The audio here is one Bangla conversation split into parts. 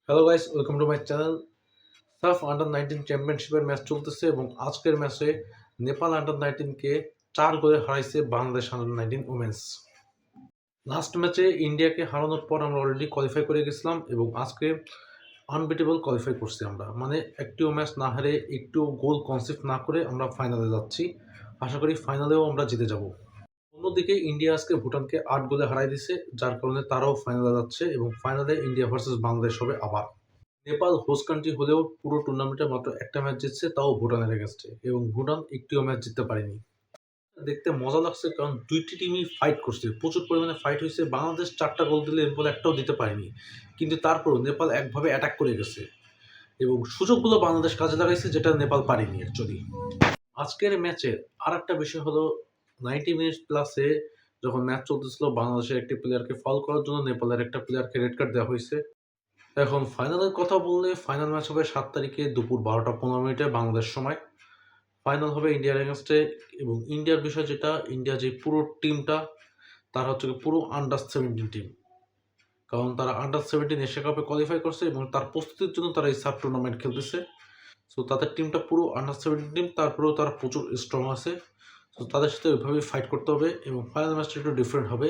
Hello guys, welcome to my channel. সাফ আন্ডার 19 চ্যাম্পিয়নশিপের ম্যাচ চলতেছে এবং আজকের ম্যাচে নেপাল আন্ডার 19কে 4 গোলে হারাইছে বাংলাদেশ আন্ডার 19 ওমেন্স। লাস্ট ম্যাচে ইন্ডিয়াকে হারানোর পর আমরা অলরেডি কোয়ালিফাই করে গেছিলাম এবং আজকে আনবিটেবল কোয়ালিফাই করছি আমরা, মানে একটিও ম্যাচ না হারে একটিও গোল কনসিভ না করে আমরা ফাইনালে যাচ্ছি। আশা করি ফাইনালেও আমরা জিতে যাব। অন্যদিকে ইন্ডিয়া আজকে ভুটানকে 8 গোলে হারাই দিছে, যার কারণে তারাও ফাইনালে যাচ্ছে এবং ফাইনালে ইন্ডিয়া ভার্সেস বাংলাদেশ হবে আবার। নেপাল হোস্ট কান্ট্রি হলেও পুরো টুর্নামেন্টে মাত্র একটা ম্যাচ জিতছে, তাও ভুটানের এগেনস্টে, এবং ভুটান একটিও ম্যাচ জিততে পারেনি। দেখতে মজা লাগছে কারণ দুইটি টিমই ফাইট করছে, প্রচুর পরিমাণে ফাইট হয়েছে। বাংলাদেশ 4টা গোল দিলে এরপর একটাও দিতে পারেনি, কিন্তু তারপরও নেপাল একভাবে অ্যাটাক করে গেছে এবং সুযোগগুলো বাংলাদেশ কাজে লাগাইছে, যেটা নেপাল পারেনি অ্যাকচুয়ালি। আজকের ম্যাচের আর একটা বিষয় হলো 90 মিনিট প্লাসে যখন ম্যাচ চলতেছিল, বাংলাদেশের একটি প্লেয়ারকে ফাউল করার জন্য নেপালের একটা প্লেয়ারকে রেড কার্ড দেওয়া হয়েছে। এখন ফাইনালের কথা বললে, ফাইনাল ম্যাচ হবে 7 তারিখে দুপুর 12টা 15 মিনিটে বাংলাদেশ সময়। ফাইনাল হবে ইন্ডিয়ার এগেনস্টে, এবং ইন্ডিয়ার বিষয় যেটা, ইন্ডিয়া যে পুরো টিমটা তারা হচ্ছে পুরো আন্ডার 17 টিম, কারণ তারা আন্ডার 17 এশিয়া কাপে কোয়ালিফাই করছে এবং তার প্রস্তুতির জন্য তারা এই সাব টুর্নামেন্ট খেলতেছে। সো তাদের টিমটা পুরো আন্ডার 17 টিম, তারপরেও তারা প্রচুর স্ট্রং আছে। সো তাদের সাথে ওইভাবেই ফাইট করতে হবে এবং ফাইনাল ম্যাচটা একটু ডিফারেন্ট হবে।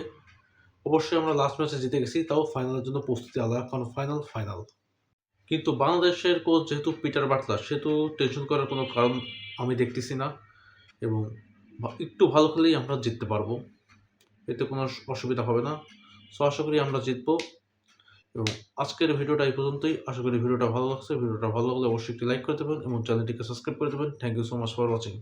অবশ্যই আমরা লাস্ট ম্যাচে জিতে গেছি, তাও ফাইনালের জন্য প্রস্তুতি আলাদা, কারণ ফাইনাল। কিন্তু বাংলাদেশের কোচ যেহেতু পিটার বাটলার, সেহেতু টেনশন করার কোনো কারণ আমি দেখতেছি না, এবং একটু ভালো খেলেই আমরা জিততে পারবো, এতে কোনো অসুবিধা হবে না। সো আশা করি আমরা জিতবো। এবং আজকের ভিডিওটা এই পর্যন্তই। আশা করি ভিডিওটা ভালো লাগছে। ভিডিওটা ভালো লাগলে অবশ্যই একটি লাইক করে দেবেন এবং চ্যানেলটিকে সাবস্ক্রাইব করে দেবেন। Thank you so much for watching.